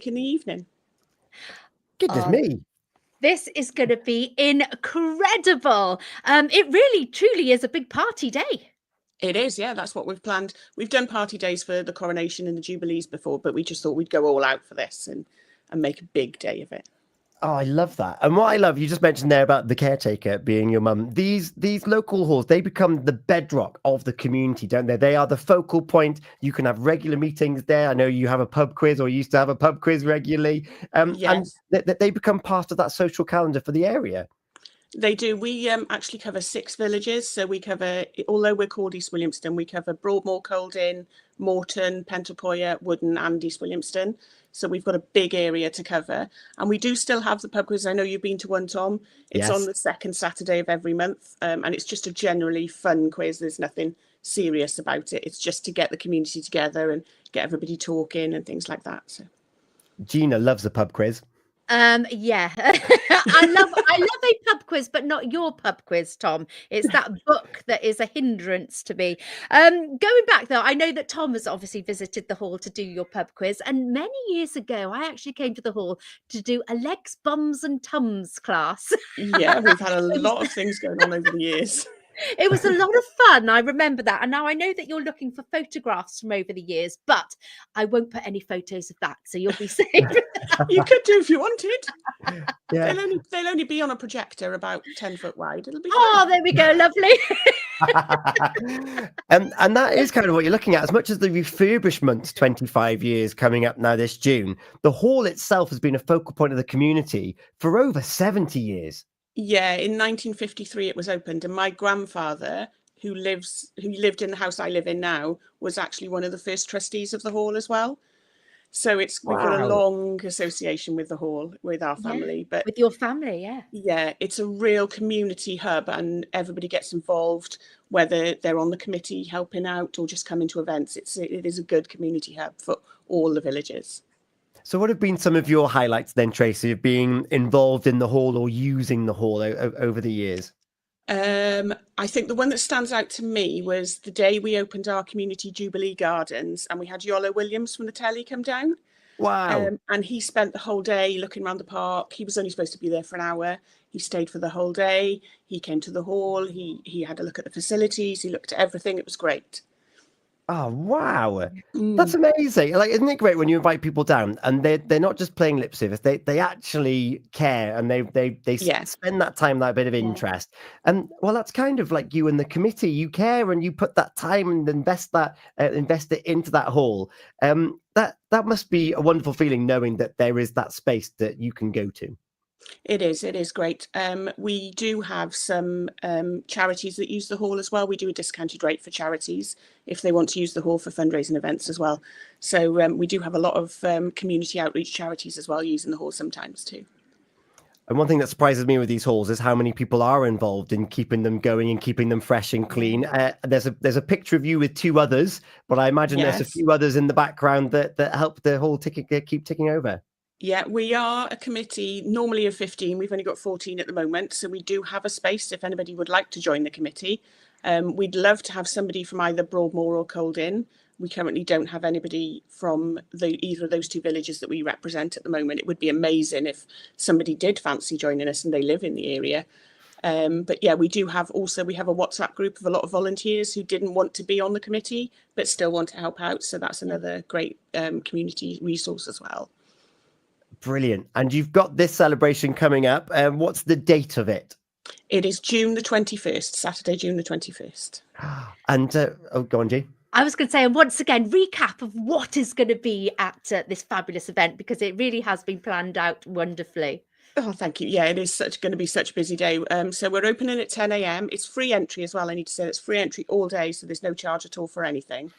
week in the evening. Goodness me. This is going to be incredible. It really, truly is a big party day. It is, yeah, that's what we've planned. We've done party days for the coronation and the Jubilees before, but we just thought we'd go all out for this and make a big day of it. Oh, I love that. And what I love, you just mentioned there about the caretaker being your mum. These local halls, they become the bedrock of the community, don't they? They are the focal point. You can have regular meetings there. I know you have a pub quiz, or used to have a pub quiz regularly. Yes. And they become part of that social calendar for the area. They do. We actually cover 6 villages. So we cover, although we're called East Williamston, we cover Broadmoor, Coldin, Morton, Pentalpoya, Wooden and East Williamston. So we've got a big area to cover. And we do still have the pub quiz. I know you've been to one, Tom. It's on the second Saturday of every month. And it's just a generally fun quiz. There's nothing serious about it. It's just to get the community together and get everybody talking and things like that. So Gina loves a pub quiz. Yeah. I love a pub quiz, but not your pub quiz, Tom. It's that book that is a hindrance to me. Going back though, I know that Tom has obviously visited the hall to do your pub quiz, and many years ago I actually came to the hall to do a legs, bums and tums class. Yeah, we've had a lot of things going on over the years. It was a lot of fun. I remember that. And now I know that you're looking for photographs from over the years, but I won't put any photos of that. So you'll be safe. You could do if you wanted. Yeah. They'll only be on a projector about 10 foot wide. It'll be fun. There we go. Lovely. And that is kind of what you're looking at. As much as the refurbishment, 25 years coming up now this June, the hall itself has been a focal point of the community for over 70 years. Yeah, in 1953 it was opened, and my grandfather, who lived in the house I live in now, was actually one of the first trustees of the hall as well. So we've got a long association with the hall, with our family. But with your family, yeah. Yeah, it's a real community hub, and everybody gets involved, whether they're on the committee helping out or just coming to events. It is a good community hub for all the villages. So what have been some of your highlights then, Tracy, of being involved in the hall or using the hall over the years? I think the one that stands out to me was the day we opened our community Jubilee Gardens, and we had Yolo Williams from the telly come down. Wow. And he spent the whole day looking around the park. He was only supposed to be there for an hour. He stayed for the whole day. He came to the hall. He had a look at the facilities. He looked at everything. It was great. Oh, wow. That's amazing. Like, isn't it great when you invite people down and they're not just playing lip service, they actually care, and they spend that time, that bit of interest. And well, that's kind of like you and the committee. You care and you put that time and invest it into that hall. That must be a wonderful feeling, knowing that there is that space that you can go to. It is great. We do have some charities that use the hall as well. We do a discounted rate for charities if they want to use the hall for fundraising events as well. So we do have a lot of community outreach charities as well using the hall sometimes too. And one thing that surprises me with these halls is how many people are involved in keeping them going and keeping them fresh and clean. There's a picture of you with 2 others, but I imagine there's a few others in the background that help the whole keep ticking over. Yeah, we are a committee normally of 15. We've only got 14 at the moment. So we do have a space if anybody would like to join the committee. We'd love to have somebody from either Broadmoor or Coldin. We currently don't have anybody from either of those 2 villages that we represent at the moment. It would be amazing if somebody did fancy joining us and they live in the area. But yeah, we have a WhatsApp group of a lot of volunteers who didn't want to be on the committee, but still want to help out. So that's another great community resource as well. Brilliant. And you've got this celebration coming up. What's the date of it? It is June the 21st, Saturday, June the 21st. And go on, G. I was going to say, and once again, recap of what is going to be at this fabulous event, because it really has been planned out wonderfully. Oh, thank you. Yeah, it is going to be such a busy day. So we're opening at 10 a.m. It's free entry as well. I need to say it's free entry all day, so there's no charge at all for anything.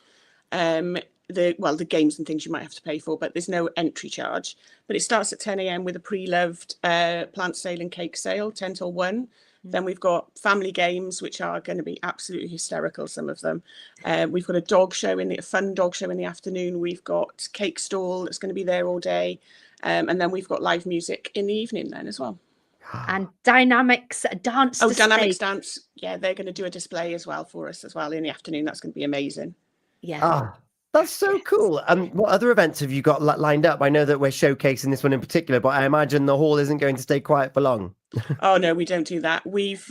The games and things you might have to pay for, but there's no entry charge. But it starts at 10 a.m. with a pre-loved plant sale and cake sale, 10 till 1. Then we've got family games, which are going to be absolutely hysterical, some of them. We've got a fun dog show in the afternoon. We've got cake stall that's going to be there all day. And then we've got live music in the evening then as well. And Dynamics dance. Oh, Dynamics dance. Yeah, they're going to do a display as well for us as well in the afternoon. That's going to be amazing. Yeah. That's so cool. What other events have you got lined up? I know that we're showcasing this one in particular, but I imagine the hall isn't going to stay quiet for long. Oh no, we don't do that. We've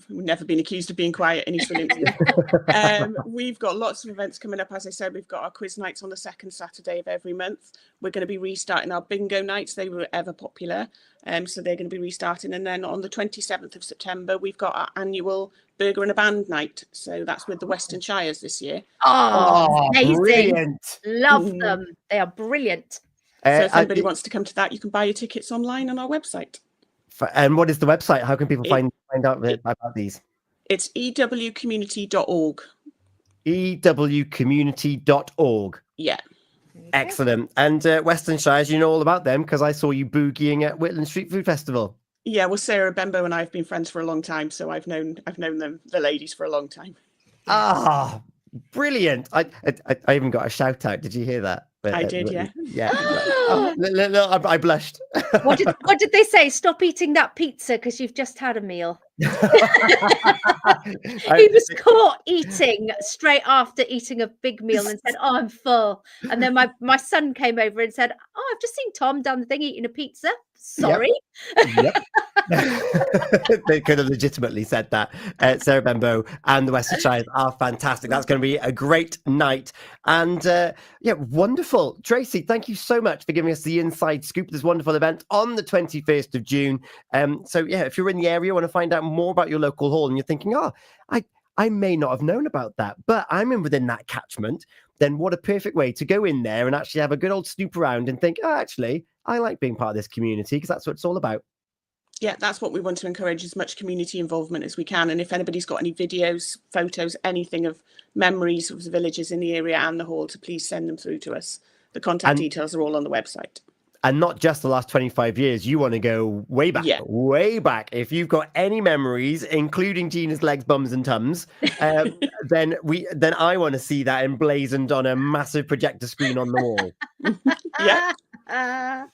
never been accused of being quiet in East Williamson. We've got lots of events coming up. As I said, we've got our quiz nights on the second Saturday of every month. We're going to be restarting our bingo nights. They were ever popular, so they're going to be restarting. And then on the 27th of September, we've got our annual Burger and a Band night. So that's with the Western Shires this year. Oh, amazing! Brilliant. Love them. They are brilliant. So if anybody wants to come to that, you can buy your tickets online on our website. And what is the website? How can people find out about these? It's ewcommunity.org. ewcommunity.org. Yeah. Excellent. And Western Shires, you know all about them because I saw you boogieing at Whitland Street Food Festival. Yeah, well, Sarah Bembo and I have been friends for a long time, so I've known them, the ladies, for a long time. Ah, brilliant! I even got a shout out. Did you hear that? I did, yeah. Yeah. I blushed. What did they say? Stop eating that pizza because you've just had a meal. He was caught eating straight after eating a big meal and said, "Oh, I'm full." And then my son came over and said, "Oh, I've just seen Tom down the thing eating a pizza. Sorry." Yep. They could have legitimately said that. Sarah Bembo and the Western Shires are fantastic. That's going to be a great night. And wonderful. Tracy, thank you so much for giving us the inside scoop of this wonderful event on the 21st of June. If you're in the area, want to find out more about your local hall and you're thinking, I may not have known about that, but I'm within that catchment, then what a perfect way to go in there and actually have a good old snoop around and think, actually, I like being part of this community because that's what it's all about. Yeah, that's what we want to encourage, as much community involvement as we can. And if anybody's got any videos, photos, anything of memories of the villages in the area and the hall, to please send them through to us. The contact details are all on the website. And not just the last 25 years. You want to go way back, way back. If you've got any memories, including Gina's legs, bums and tums, then I want to see that emblazoned on a massive projector screen on the wall. Yeah.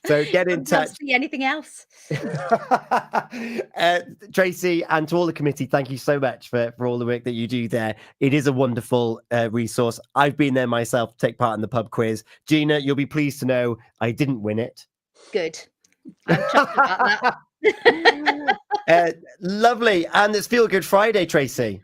So get in touch. See anything else? Tracy, and to all the committee, thank you so much for all the work that you do there. It is a wonderful resource. I've been there myself to take part in the pub quiz. Gina, you'll be pleased to know I didn't win it. Good. I'm chuffed about that. Lovely. And it's Feel Good Friday, Tracy.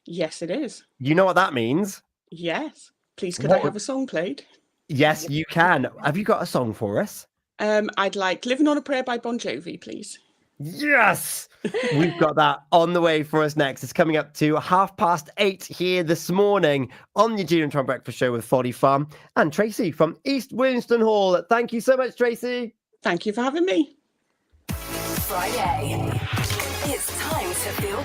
Yes, it is. You know what that means? Yes. Please, could I have a song played? Yes, you can. Have you got a song for us? I'd like Living on a Prayer by Bon Jovi, please. Yes! We've got that on the way for us next. It's coming up to 8:30 here this morning on the Gina and Tom Breakfast Show with Folly Farm and Tracy from East Williamson Hall. Thank you so much, Tracy. Thank you for having me. Friday. It's time to feel